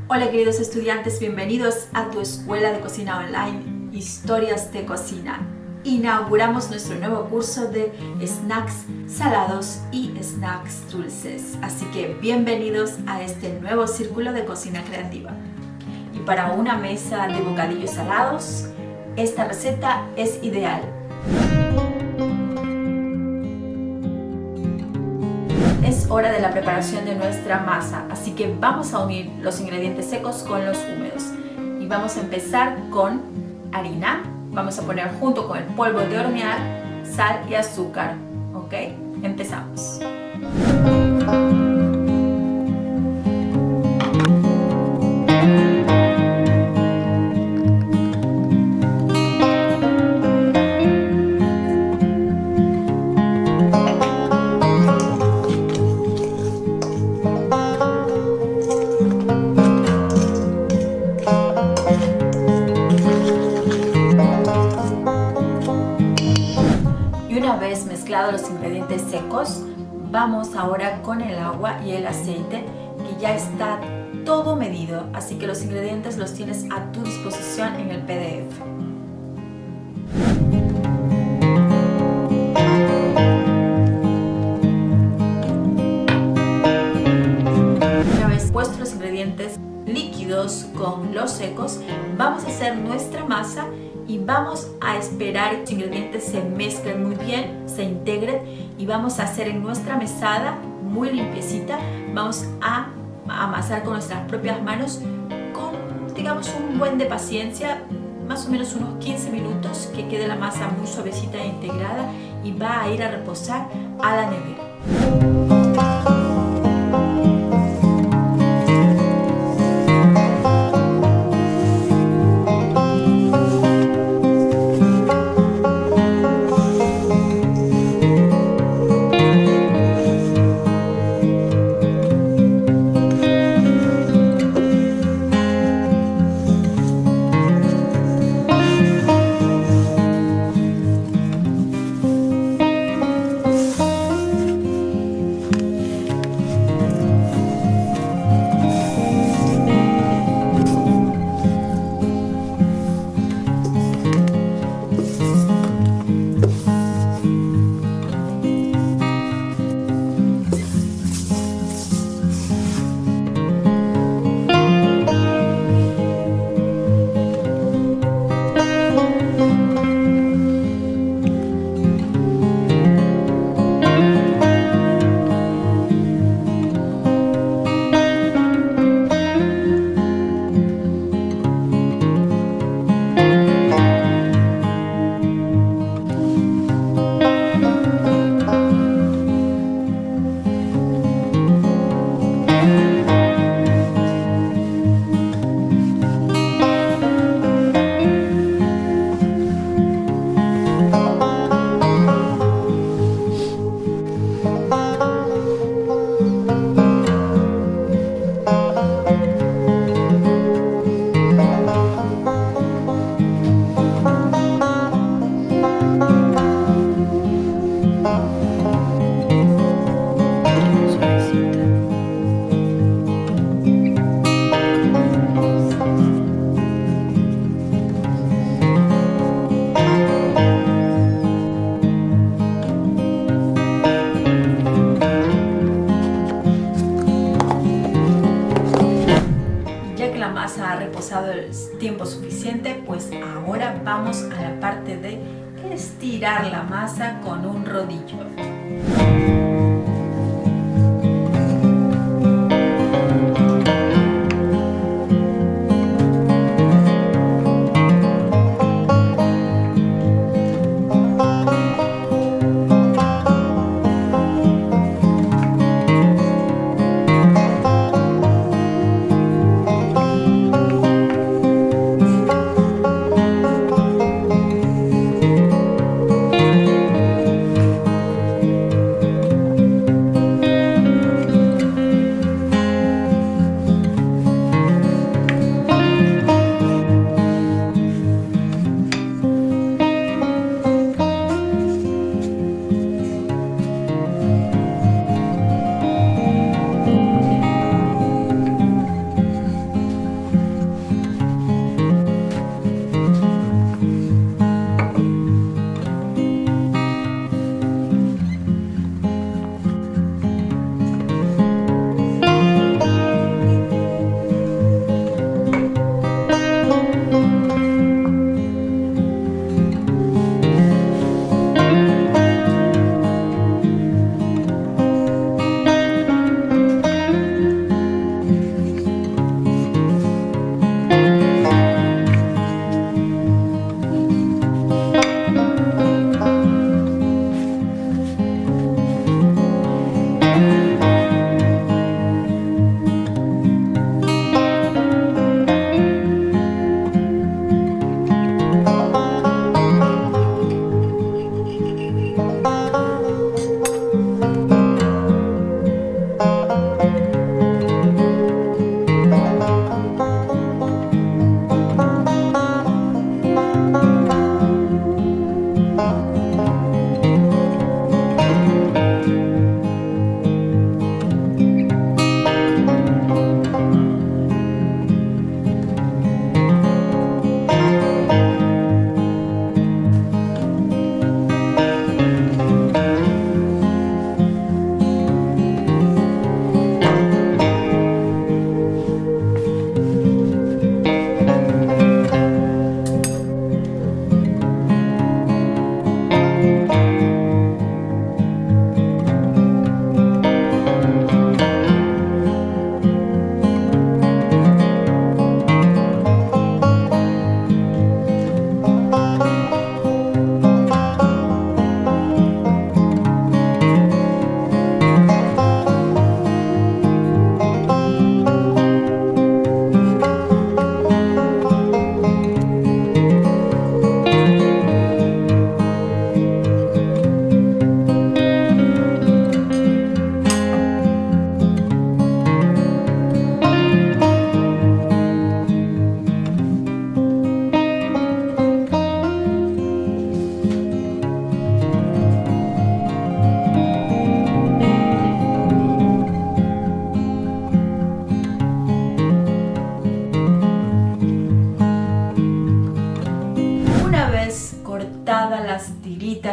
Hola queridos estudiantes, bienvenidos a tu escuela de cocina online, Historias de Cocina. Inauguramos nuestro nuevo curso de snacks salados y snacks dulces, así que bienvenidos a este nuevo círculo de cocina creativa. Y para una mesa de bocadillos salados, esta receta es ideal. Es hora de la preparación de nuestra masa, así que vamos a unir los ingredientes secos con los húmedos. Y vamos a empezar con harina, vamos a poner junto con el polvo de hornear, sal y azúcar. ¿Ok? Empezamos. Una vez mezclados los ingredientes secos, vamos ahora con el agua y el aceite, que ya está todo medido, así que los ingredientes los tienes a tu disposición en el PDF. Una vez puestos los ingredientes líquidos con los secos, vamos a hacer nuestra masa y vamos a esperar que los ingredientes se mezclen muy bien, se integren, y vamos a hacer en nuestra mesada muy limpiecita. Vamos a amasar con nuestras propias manos con, digamos, un buen de paciencia, más o menos unos 15 minutos, que quede la masa muy suavecita e integrada, y va a ir a reposar a la nevera. La masa ha reposado el tiempo suficiente, pues ahora vamos a la parte de estirar la masa con un rodillo.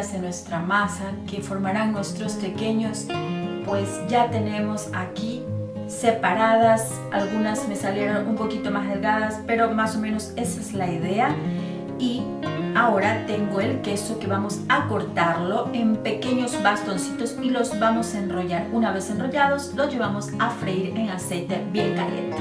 calorías en nuestra masa que formarán nuestros pequeños, pues ya tenemos aquí separadas. Algunas me salieron un poquito más delgadas, pero más o menos esa es la idea. Y ahora tengo el queso que vamos a cortarlo en pequeños bastoncitos y los vamos a enrollar. Una vez enrollados, los llevamos a freír en aceite bien caliente.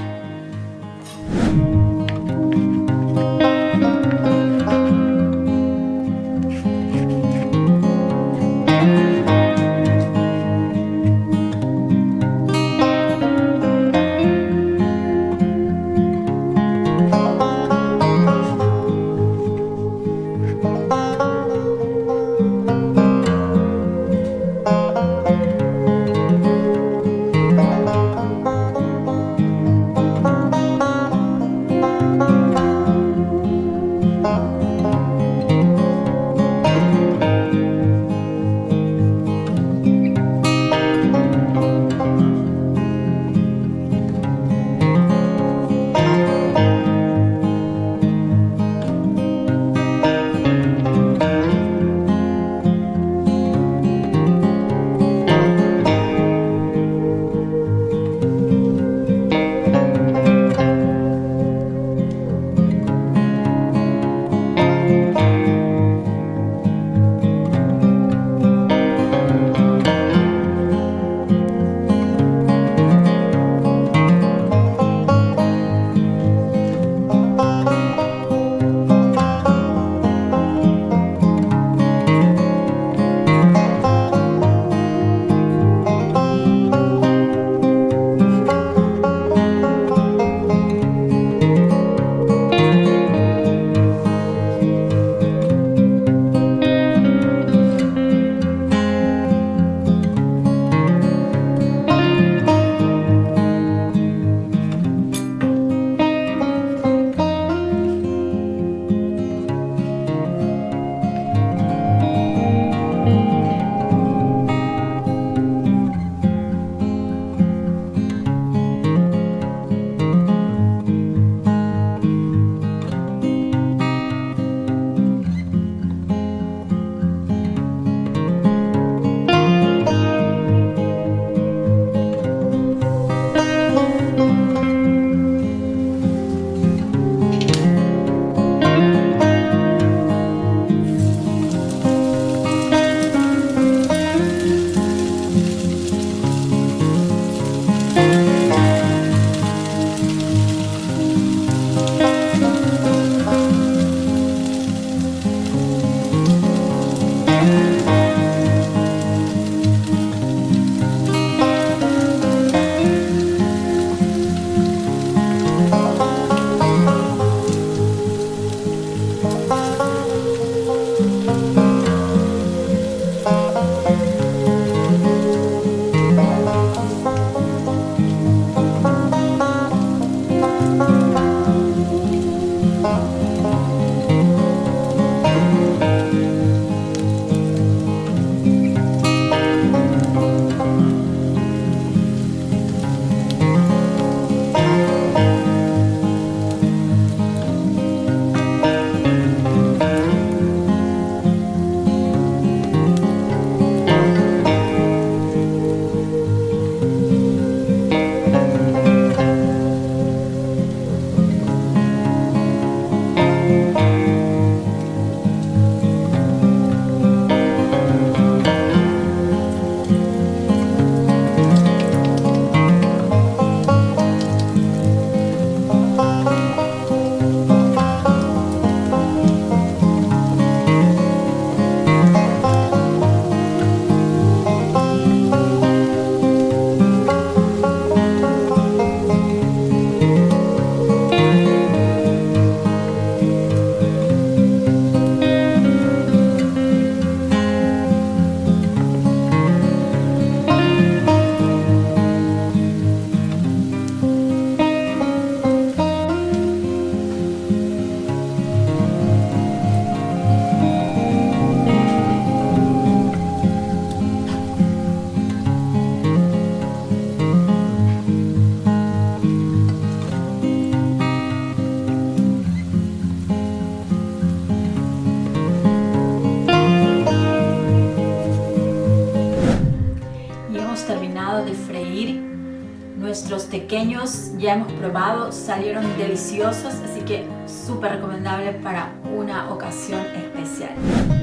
tequeños ya hemos probado, salieron deliciosos, así que súper recomendable para una ocasión especial.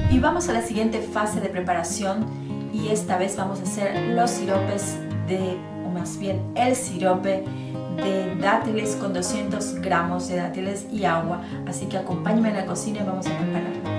Y vamos a la siguiente fase de preparación, y esta vez vamos a hacer los siropes o más bien el sirope de dátiles con 200 gramos de dátiles y agua. Así que acompáñenme en la cocina y vamos a prepararlo.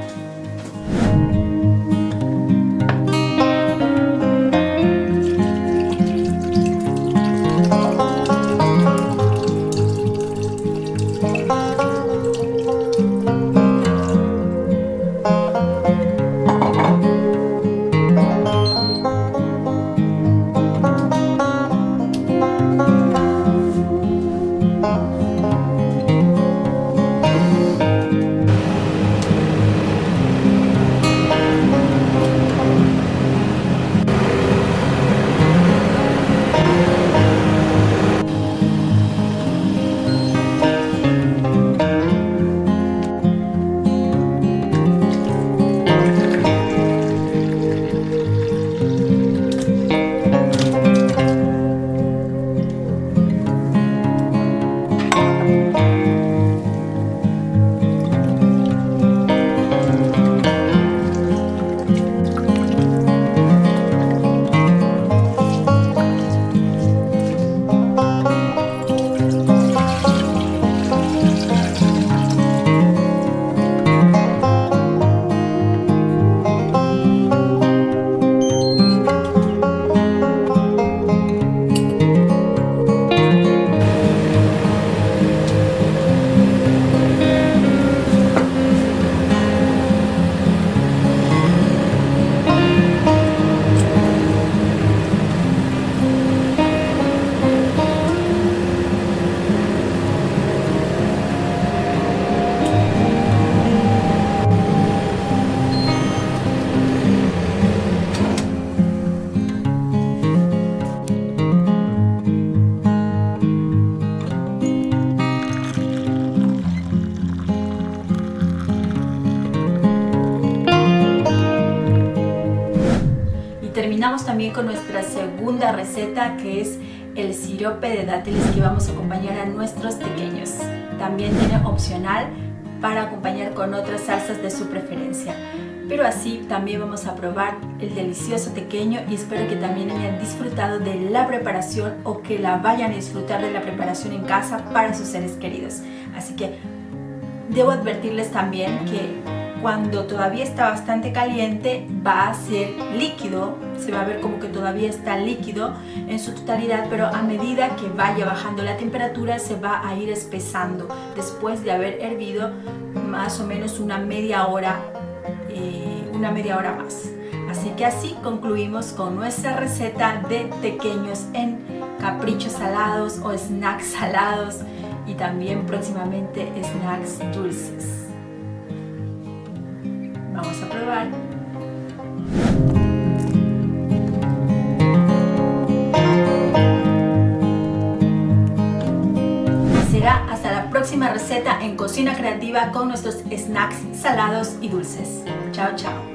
Terminamos también con nuestra segunda receta, que es el sirope de dátiles que vamos a acompañar a nuestros tequeños. También tiene opcional para acompañar con otras salsas de su preferencia. Pero así también vamos a probar el delicioso tequeño, y espero que también hayan disfrutado de la preparación o que la vayan a disfrutar de la preparación en casa para sus seres queridos. Así que debo advertirles también que cuando todavía está bastante caliente va a ser líquido, se va a ver como que todavía está líquido en su totalidad, pero a medida que vaya bajando la temperatura se va a ir espesando después de haber hervido más o menos una media hora más. Así que así concluimos con nuestra receta de tequeños en caprichos salados o snacks salados, y también próximamente snacks dulces. Vamos a probar. Será hasta la próxima receta en Cocina Creativa con nuestros snacks salados y dulces. Chao, chao.